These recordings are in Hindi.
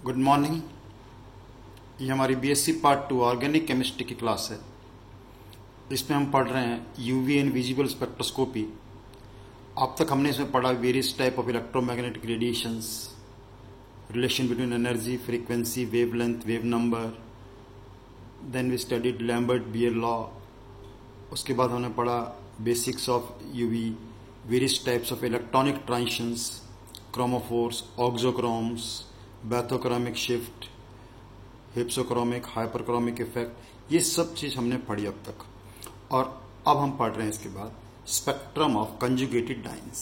Good morning. ये हमारी बीएससी पार्ट 2 ऑर्गेनिक केमिस्ट्री की क्लास है। इसमें हम पढ़ रहे हैं यूवी एंड विजिबल स्पेक्ट्रोस्कोपी। अब तक हमने इसमें पढ़ा various type of electromagnetic radiations, relation between energy, frequency, wavelength, wave number. Then we studied Lambert Beer law. उसके बाद हमने पढ़ा basics of UV, various types of electronic transitions, chromophores, auxochromes, bathochromic shift, hypsochromic, hyperchromic effect. ये सब चीज हमने पढ़ी अब तक। और अब हम पढ़ रहे हैं इसके बाद spectrum of conjugated dice.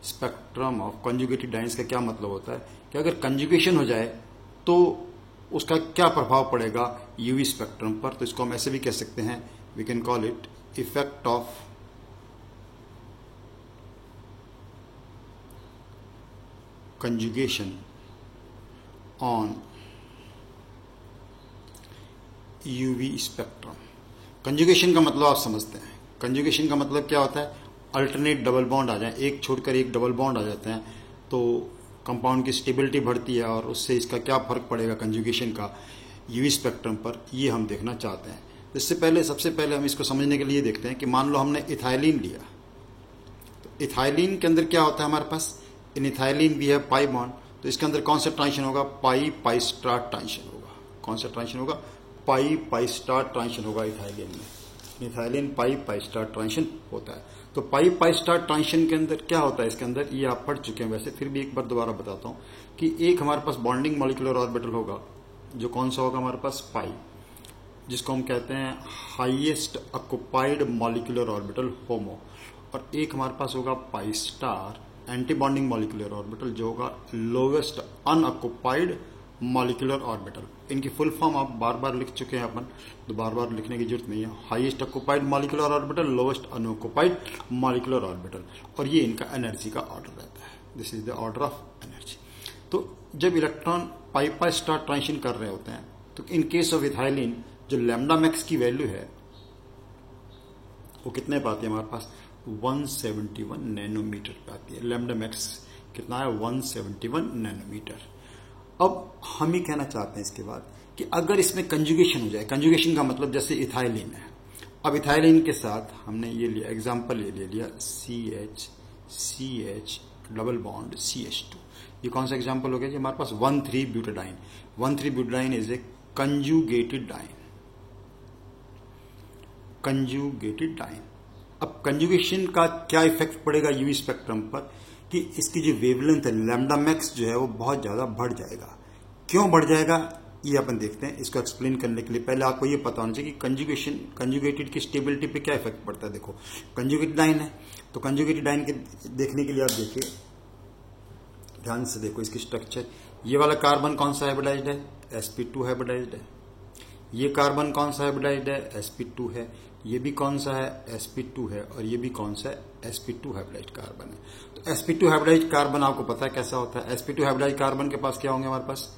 Spectrum of conjugated dice का क्या मतलब होता है कि अगर कंजुगेशन हो जाए तो उसका क्या प्रभाव पड़ेगा यूवी स्पेक्ट्रम पर। तो इसको हम ऐसे भी कह सकते हैं, we can call it effect of conjugation on UV spectrum. Conjugation का मतलब आप समझते हैं। कंजुगेशन का मतलब क्या होता है? अल्टरनेट डबल बॉन्ड आ जाए, एक छोड़कर एक डबल बॉन्ड आ जाते हैं तो कंपाउंड की स्टेबिलिटी बढ़ती है और उससे इसका क्या फर्क पड़ेगा कंजुगेशन का यूवी स्पेक्ट्रम पर, ये हम देखना चाहते हैं। इससे पहले सबसे पहले हम इसको समझने के लिए देखते हैं कि मान लो हमने इथाइलिन लिया, तो इथाइलिन के अंदर क्या होता है हमारे पास? इन इथाइलिन भी है पाई बॉन्ड, तो इसके अंदर कौन सा ट्रांजिशन होगा? पाई पाई स्टार ट्रांजिशन होगा। कौन सा ट्रांजिशन होगा? पाई पाई स्टार ट्रांजिशन होगा इथाइलिन में। इथाइलिन पाई पाई स्टार ट्रांजिशन होता है। तो पाई पाई स्टार ट्रांजिशन के अंदर क्या होता है? इसके अंदर ये आप पढ़ चुके हैं वैसे, फिर भी एक बार दोबारा बताता हूं कि एक हमारे पास बॉन्डिंग मॉलिक्यूलर ऑर्बिटल होगा, जो कौन सा होगा हमारे पास? पाई, जिसको हम कहते हैं हाईएस्ट ऑक्युपाइड मॉलिक्यूलर ऑर्बिटल होमो। और एक हमारे पास होगा pi star anti bonding molecular orbital, जो होगा लोवेस्ट अनऑक्युपाइड मॉलिक्यूलर ऑर्बिटल। इनकी फुल फॉर्म आप बार बार लिख चुके हैं अपन, तो बार बार लिखने की जरूरत नहीं है। Highest occupied molecular orbital, lowest unoccupied molecular orbital, और ये इनका एनर्जी का ऑर्डर रहता है। This is the order of energy. तो जब इलेक्ट्रॉन पाई पाई स्टार ट्रांजिशन कर रहे होते हैं तो इन केस ऑफ इथाइलिन जो लैम्डा मैक्स की वैल्यू है वो कितने पाती है हमारे पास? 171 नैनोमीटर पे आती है। लैम्डा मैक्स कितना है? 171 नैनोमीटर। अब हम ये कहना चाहते हैं इसके बाद कि अगर इसमें कंजुगेशन हो जाए, कंजुगेशन का मतलब जैसे इथाइलिन है, अब इथाइलिन के साथ हमने ये लिया एग्जांपल, ये ले लिया CH CH double bond CH2। ये कौन सा एग्जांपल हो गया जी? हमारे पास 1,3 butadiene. 1,3 butadiene is a conjugated diene. Conjugated diene. अब कंजुगेशन का क्या इफेक्ट पड़ेगा यूवी स्पेक्ट्रम पर कि इसकी जो वेवलेंथ है लैम्डा मैक्स जो है वो बहुत ज्यादा बढ़ जाएगा। क्यों बढ़ जाएगा ये अपन देखते हैं। इसको एक्सप्लेन करने के लिए पहले आपको ये पता होना चाहिए कि कंजुगेशन, कंजुगेटेड की स्टेबिलिटी पे क्या इफेक्ट पड़ता है। देखो कंजुगेटेड डाइन है, तो कंजुगेटेड डाइन के देखने के लिए आप देखिए, ध्यान से देखो इसकी स्ट्रक्चर। ये वाला कार्बन कौन सा हाइब्रिडाइज्ड है? sp2 हाइब्रिडाइज्ड है। ये कार्बन कौन सा हाइब्रिडाइज्ड है? sp2 है। ये भी कौन सा है? sp2 है। और ये भी कौन सा है? sp2 हाइब्रिडाइज्ड कार्बन है। तो sp2 हाइब्रिडाइज्ड कार्बन आपको पता है कैसा होता है? sp2 हाइब्रिडाइज्ड कार्बन के पास क्या होंगे हमारे पास?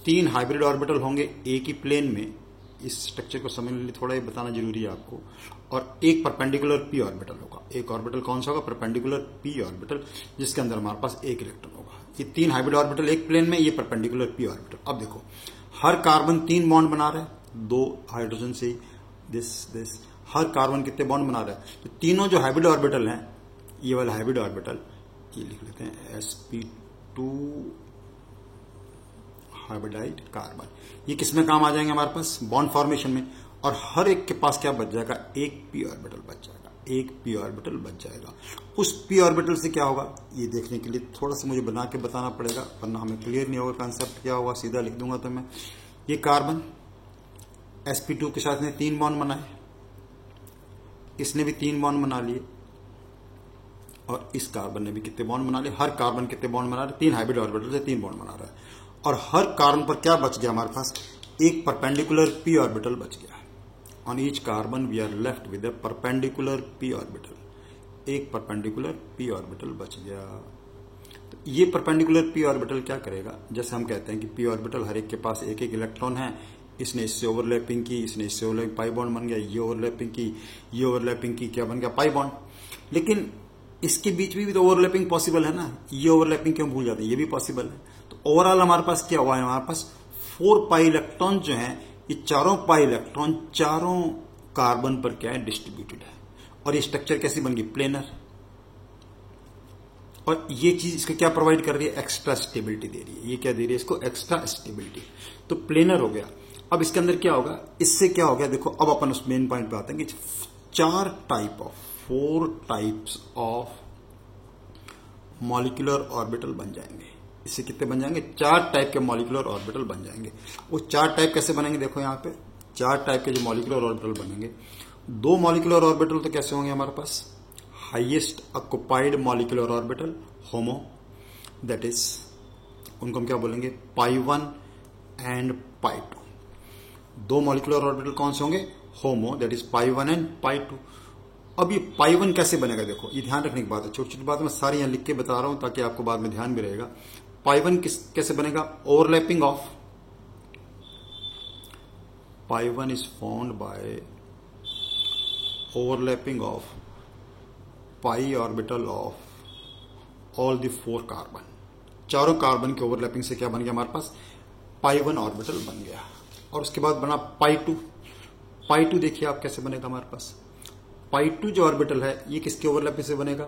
3 हाइब्रिड ऑर्बिटल होंगे एक ही प्लेन में। इस स्ट्रक्चर को समझने के लिए थोड़ा ये बताना जरूरी है आपको। और एक परपेंडिकुलर p ऑर्बिटल होगा। एक ऑर्बिटल कौन सा होगा? परपेंडिकुलर p ऑर्बिटल, जिसके अंदर हमारे पास एक इलेक्ट्रॉन होगा। ये 3 हाइब्रिड ऑर्बिटल एक प्लेन में, ये परपेंडिकुलर p ऑर्बिटल। अब देखो हर कार्बन 3 बॉन्ड बना रहा है, 2 हाइड्रोजन से दिस। हर कार्बन कितने बॉन्ड बना रहा है? तो तीनों जो हाइब्रिड ऑर्बिटल हैं, ये वाला हाइब्रिड ऑर्बिटल, ये लिख लेते हैं sp2 हाइब्रिडाइज्ड कार्बन। ये किसमें काम आ जाएंगे हमारे पास? बॉन्ड फॉर्मेशन में। और हर एक के पास क्या बच जाएगा? एक p ऑर्बिटल बच जाएगा। एक p ऑर्बिटल बच जाएगा। उस p ऑर्बिटल से क्या होगा ये देखने के लिए थोड़ा सा मुझे बना के बताना पड़ेगा, वरना हमें क्लियर नहीं होगा कंसेप्ट क्या होगा। सीधा लिख दूंगा तो मैं, ये कार्बन sp2 के साथ ने 3 बॉन्ड बनाए, इसने भी 3 बॉन्ड बना लिए, और इस कार्बन ने भी कितने बॉन्ड बना लिए? हर कार्बन कितने बॉन्ड बना रहे? 3 हाइब्रिड ऑर्बिटल से 3 बॉन्ड बना रहा है। और हर कार्बन पर क्या बच गया हमारे पास? एक परपेंडिकुलर p ऑर्बिटल बच गया। On each carbon we are left with a perpendicular p orbital. एक परपेंडिकुलर p ऑर्बिटल बच गया। तो ये परपेंडिकुलर p ऑर्बिटल क्या करेगा? जैसे हम कहते हैं कि p ऑर्बिटल हर एक के पास एक एक इलेक्ट्रॉन है, इसने इससे ओवरलैपिंग की, इसने इससे ओवरलैपिंग, पाई बॉन्ड बन गया। ये ओवरलैपिंग की, ये ओवरलैपिंग की, क्या बन गया? Pi bond. लेकिन इसके बीच में भी तो ओवरलैपिंग पॉसिबल है ना, ये ओवरलैपिंग क्यों भूल जाते हैं, ये भी पॉसिबल है। तो ओवरऑल हमारे पास क्या हुआ है, हमारे पास 4 पाई इलेक्ट्रॉन जो है, ये चारों पाई इलेक्ट्रॉन चारों कार्बन पर क्या है, डिस्ट्रीब्यूटेड है। और ये स्ट्रक्चर कैसी बन गई, प्लेनर। और ये चीज इसको क्या प्रोवाइड कर रही है, एक्स्ट्रा स्टेबिलिटी दे रही है। ये क्या दे रही है इसको, एक्स्ट्रा स्टेबिलिटी। तो प्लेनर हो गया। अब इसके अंदर क्या होगा, इससे क्या हो गया, देखो अब अपन उस मेन पॉइंट पे आते हैं कि 4 टाइप्स ऑफ मॉलिक्यूलर ऑर्बिटल बन जाएंगे। इससे कितने बन जाएंगे, 4 टाइप के मॉलिक्यूलर ऑर्बिटल बन जाएंगे। वो 4 टाइप कैसे बनेंगे, देखो यहां पे 4 टाइप के जो मॉलिक्यूलर ऑर्बिटल बनेंगे। 2 मॉलिक्यूलर ऑर्बिटल तो कैसे होंगे हमारे पास, highest occupied molecular orbital HOMO, that is उनको हम क्या बोलेंगे, pi one and pi two. 2 molecular orbital कौन से होंगे, HOMO, that is pi one and pi two. अब ये पाई1 कैसे बनेगा, देखो ये ध्यान रखने की बात है, छोटी छोटी बात मैं सारी यहां लिख के बता रहा हूं ताकि आपको बाद में ध्यान भी रहेगा। पाई1 कैसे बनेगा, overlapping of pi one is found by overlapping of pi orbital of all the 4 carbon. चारों कार्बन के ओवरलैपिंग से क्या बन गया हमारे पास, पाई1 ऑर्बिटल बन गया। और उसके बाद बना पाई2। पाई2 देखिए आप कैसे बनेगा हमारे पास, पाई2 जो ऑर्बिटल है ये किसके ओवरलैपिंग से बनेगा,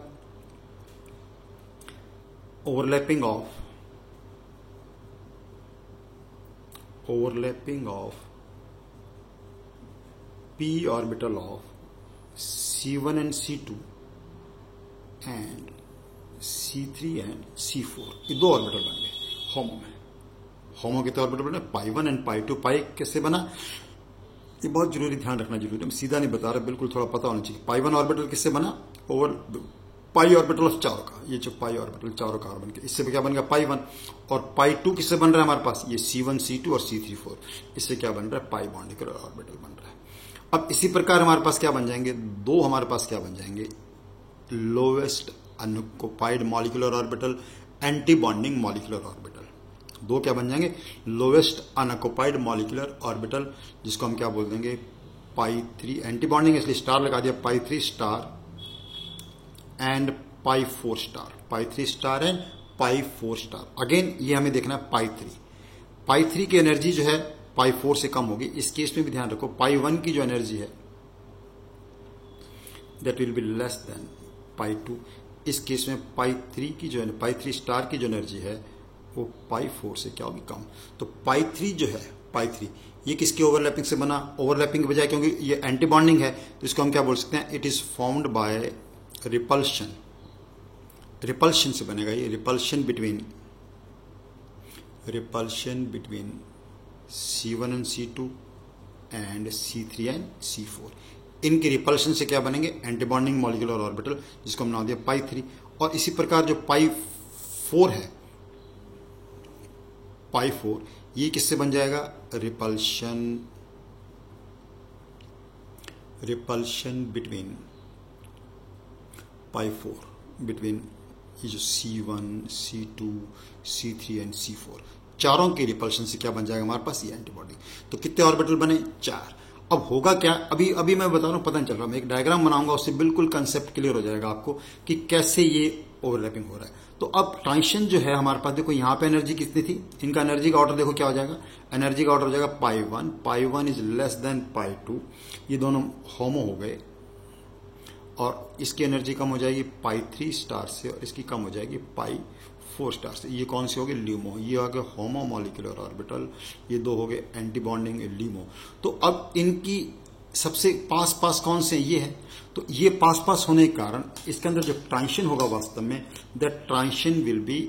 overlapping of P orbital of C1 and C2 and C3 and C4। ये 2 ऑर्बिटल बन गए होमो में। होमो कितने ऑर्बिटल बने, पाई1 एंड पाई2। पाई कैसे बना, ये बहुत जरूरी, ध्यान रखना जरूरी है, मैं सीधा नहीं बता रहा, बिल्कुल थोड़ा पता होना चाहिए। पाई1 ऑर्बिटल किससे बना, ओवर पाई ऑर्बिटल ऑफ चारों का, ये जो पाई ऑर्बिटल चारों कार्बन के, इससे क्या बन गया पाई1। और पाई2 किससे बन रहा है हमारे पास, ये C1 C2 और C3 4, इससे क्या बन रहा है, पाई बॉन्डिकल ऑर्बिटल बन रहा है। अब इसी प्रकार हमारे पास क्या बन जाएंगे, 2 हमारे पास क्या बन जाएंगे, lowest unoccupied molecular orbital, anti bonding molecular orbital. 2 क्या बन जाएंगे, लोवेस्ट अनऑक्युपाइड मॉलिक्यूलर ऑर्बिटल, जिसको हम क्या बोल देंगे, पाई3, एंटी बॉन्डिंग इसलिए स्टार लगा दिया, पाई3 star and पाई4 star, पाई3 star and पाई4 star. Again ये हमें देखना है पाई3 की एनर्जी जो है पाई4 से कम होगी। इस केस में भी ध्यान रखो, पाई1 की जो एनर्जी है that will be less than pi two. इस केस में पाई3 की जो है, पाई3 स्टार की जो एनर्जी है वो पाई4 से क्या होगी, कम। तो पाई3 जो है, पाई3 ये किसकी ओवरलैपिंग से बना, ओवरलैपिंग के बजाय, क्योंकि ये एंटी बॉन्डिंग है तो इसको हम क्या बोल सकते हैं, it is formed by repulsion. Repulsion से बनेगा ये, repulsion between C1 and C2 and C3 and C4। इनके रिपल्शन से क्या बनेंगे, एंटीबॉन्डिंग मॉलिक्यूलर ऑर्बिटल, जिसको हम नाम दिया पाई3। और इसी प्रकार जो पाई4 है, पाई4 ये किससे बन जाएगा, रिपल्शन बिटवीन पाई4, बिटवीन ये जो C1 C2 C3 and C4, चारों के रिपल्शन से क्या बन जाएगा हमारे पास, ये एंटीबॉडी। तो कितने ऑर्बिटल बने, 4। अब होगा क्या, अभी मैं बता रहा हूं, पता नहीं चल रहा, मैं एक डायग्राम बनाऊंगा, उससे बिल्कुल कंसेप्ट क्लियर हो जाएगा आपको कि कैसे ये ओवरलैपिंग हो रहा है। तो अब ट्रांजिशन जो है हमारे पास, देखो यहां पे एनर्जी कितनी थी, इनका एनर्जी का ऑर्डर देखो क्या हो जाएगा, एनर्जी का ऑर्डर हो जाएगा पाई1 इज लेस देन पाई2, ये दोनों होमो हो गए। और इसकी एनर्जी कम हो जाएगी पाई3 स्टार से, और इसकी कम हो जाएगी पाई4 स्टार से। ये कौन से हो गए, ल्यूमो। ये हो गए होमो मॉलिक्यूलर ऑर्बिटल, ये 2 हो गए एंटी बॉन्डिंग ल्यूमो। तो अब इनकी सबसे पास कौन से, ये है। तो ये पास होने के कारण इसके अंदर जो ट्रांजिशन होगा वास्तव में, that transition will be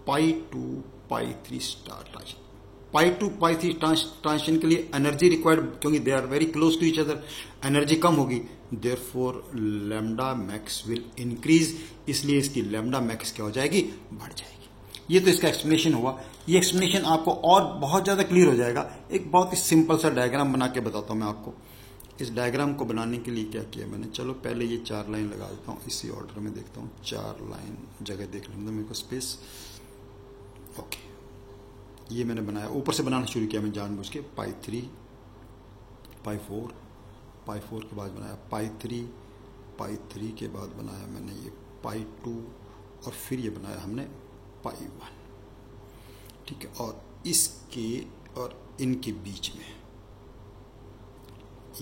पाई2 पाई3 star transition. पाई2 पाई3 transition के लिए एनर्जी रिक्वायर्ड, क्योंकि they are very close to each other, energy कम होगी, therefore lambda max will increase, इसलिए इसकी लैम्डा मैक्स क्या हो जाएगी, बढ़ जाएगी। ये तो इसका एक्सप्लेनेशन हुआ। ये एक्सप्लेनेशन आपको और बहुत ज्यादा क्लियर हो जाएगा। एक बहुत ही सिंपल सा डायग्राम बना के बताता हूं मैं आपको। इस डायग्राम को बनाने के लिए क्या किया मैंने, चलो पहले ये 4 लाइन लगा देता हूं, इसी ऑर्डर में देखता हूं। 4 लाइन जगह देख लेंगे मेरे को स्पेस, ओके। ये मैंने बनाया, ऊपर से बनाना शुरू किया मैं जानबूझ के, पाई3 पाई4 के बाद बनाया पाई3 पाई 3 के बाद बनाया मैंने ये पाई 2 और फिर ये बनाया हमने पाई 1, ठीक है। और इसके और इनके बीच में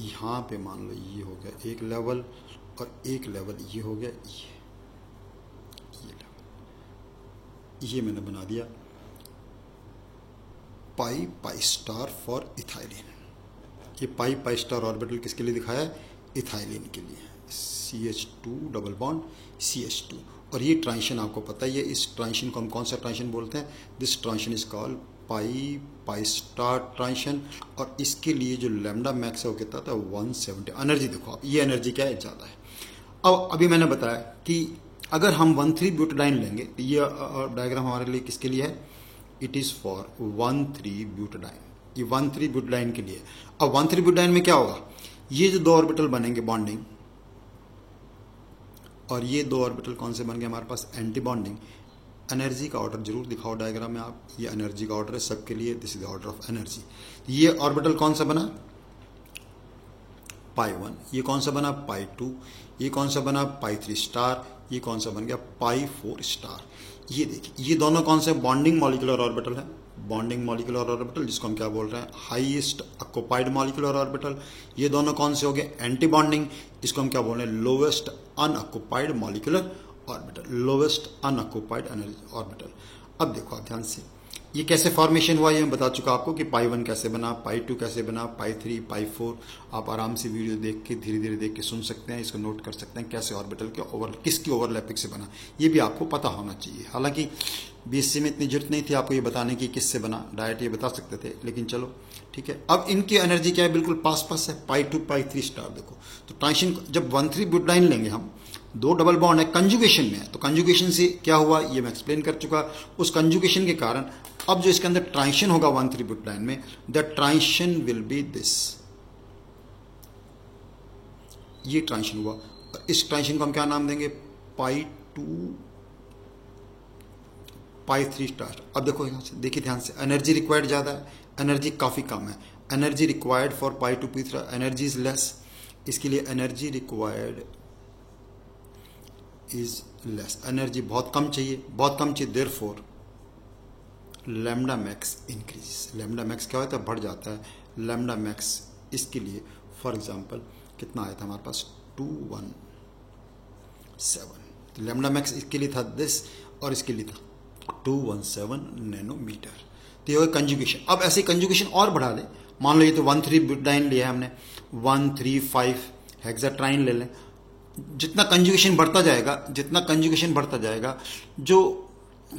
यहाँ पे मान लो ये हो गया एक लेवल और एक लेवल ये हो गया ये लेवल, ये मैंने बना दिया पाई पाई स्टार फॉर इथाइलिन। ये पाई पाई स्टार ऑर्बिटल किसके लिए दिखाया है? इथाइलिन के लिए। CH2 double bond CH2। और ये ट्रांजिशन आपको पता ही है, इस ट्रांजिशन को हम कौन सा ट्रांजिशन बोलते हैं? This transition is called pi pi star transition. और इसके लिए जो लैम्डा मैक्स है वो कितना था? 170। एनर्जी देखो आप, ये एनर्जी क्या है? ज़्यादा है। अब अभी मैंने बताया कि अगर हम 1,3 ब्यूटाडाइन लेंगे तो ये डायग्राम हमारे लिए किसके लिए है? It is for 1,3 butadiene. ये 1,3 ब्यूटाडाइन के लिए। अब 1,3 ब्यूटाडाइन में क्या होगा? ये जो दो ऑर्बिटल बनेंगे बॉन्डिंग, और ये दो ऑर्बिटल कौन से बन गए हमारे पास? Anti bonding. एनर्जी का ऑर्डर जरूर दिखाओ डायग्राम में आप। ये एनर्जी का ऑर्डर है सबके लिए, this is the order of energy. ये ऑर्बिटल कौन सा बना? पाई 1। ये कौन सा बना? पाई 2। ये कौन सा बना? पाई 3 स्टार। ये कौन सा बन गया? पाई 4 स्टार। ये देखिए, ये दोनों कौन से बॉन्डिंग मॉलिक्यूलर ऑर्बिटल है? बॉन्डिंग मॉलिक्यूलर ऑर्बिटल, जिसको हम क्या बोल रहे हैं? Highest occupied molecular orbital. ये दोनों कौन से हो गए? एंटी बॉन्डिंग, जिसको हम क्या बोल रहे हैं? Lowest unoccupied molecular orbital, lowest unoccupied energy orbital. अब देखो आप ध्यान से, ये कैसे फॉर्मेशन हुआ ये मैं बता चुका आपको कि पाई 1 कैसे बना, पाई 2 कैसे बना, पाई 3, पाई 4। आप आराम से वीडियो देख के धीरे धीरे देख के सुन सकते हैं, इसको नोट कर सकते हैं कैसे ऑर्बिटल के किसकी ओवरलैपिंग से बना, ये भी आपको पता होना चाहिए। हालांकि बीएससी में इतनी जरूरत नहीं थी आपको ये बताने की किससे बना, डायरेक्ट ये बता सकते थे, लेकिन चलो ठीक है। अब इनकी एनर्जी क्या है? बिल्कुल पास पास है, पाई 2 पाई 3 स्टार। देखो तो ट्रांजिशन जब 1,3 ब्यूटाडाइन लेंगे हम, दो डबल बॉन्ड है, कंजुगेशन में है, तो कंजुगेशन से क्या हुआ ये मैं एक्सप्लेन कर चुका। उस कंजुगेशन के कारण अब जो इसके अंदर ट्रांजिशन होगा 1,3 ब्यूटाडाइन में, the transition will be this. ये ट्रांजिशन हुआ, इस ट्रांजिशन को हम क्या नाम देंगे? पाई 2 पाई 3 स्टार। अब देखो यहां से देखिए ध्यान से, एनर्जी रिक्वायर्ड ज्यादा है, एनर्जी काफी कम है। Energy required for pi 2 pi 3 energy is less, इसके लिए energy required is less, energy बहुत कम चाहिए, बहुत कम चाहिए। Therefore lambda max increase. Lambda max क्या होता है? बढ़ जाता है लैम्डा मैक्स। इसके लिए फॉर एग्जांपल कितना आया था हमारे पास? 217। तो लैम्डा मैक्स इसके लिए था दिस, और इसके लिए था 217 नैनोमीटर। तो ये कंजुगेशन। अब ऐसे कंजुगेशन और बढ़ा ले, मान लो ये तो 1,3 ब्यूटाडाइन लिया है हमने, 1,3,5 हेक्साट्राइन ले लें। जितना कंजुगेशन बढ़ता जाएगा, जितना कंजुगेशन बढ़ता जाएगा, जो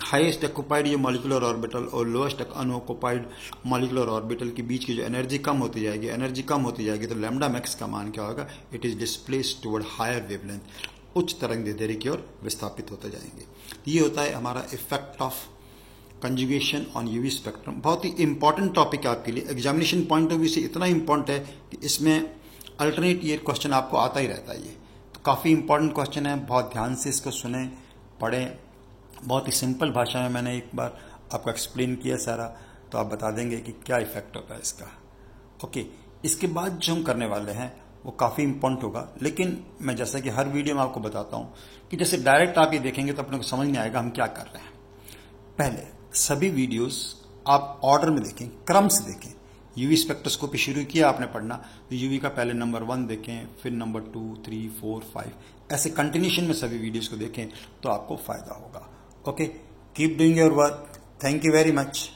हाईएस्ट ऑक्यूपाइड ये मॉलिक्यूलर ऑर्बिटल और लोएस्ट अनऑक्यूपाइड मॉलिक्यूलर ऑर्बिटल के बीच की जो एनर्जी कम होती जाएगी, एनर्जी कम होती जाएगी, तो लैम्डा मैक्स का मान क्या होगा? It is displaced toward higher wavelength, उच्च तरंगदैर्ध्य की ओर विस्थापित होते जाएंगे। ये होता है हमारा effect of conjugation on UV spectrum. बहुत ही इंपॉर्टेंट टॉपिक है आपके लिए, एग्जामिनेशन पॉइंट ऑफ व्यू से इतना इंपॉर्टेंट है कि इसमें अल्टरनेट ईयर क्वेश्चन आपको आता ही रहता है। ये तो काफी इंपॉर्टेंट क्वेश्चन है, बहुत ध्यान से इसको सुने पढ़ें। बहुत ही सिंपल भाषा में मैंने एक बार आपको एक्सप्लेन किया सारा, तो आप बता देंगे कि क्या इफेक्ट होता है इसका। ओके, इसके बाद जो हम करने वाले हैं वो काफी इंपॉर्टेंट होगा, लेकिन मैं जैसा कि हर वीडियो में आपको बताता हूं कि जैसे डायरेक्ट आप ये देखेंगे तो अपने को समझ नहीं आएगा हम क्या कर रहे हैं। पहले सभी वीडियोस आप ऑर्डर में देखें, क्रम से देखें। यूवी स्पेक्ट्रोस्कोपी शुरू किया आपने पढ़ना, तो यूवी का पहले नंबर 1 देखें, फिर नंबर 2, 3, 4, 5, ऐसे कंटिन्यूशन में सभी वीडियोस को देखें तो आपको फायदा होगा। Okay, keep doing your work. Thank you very much.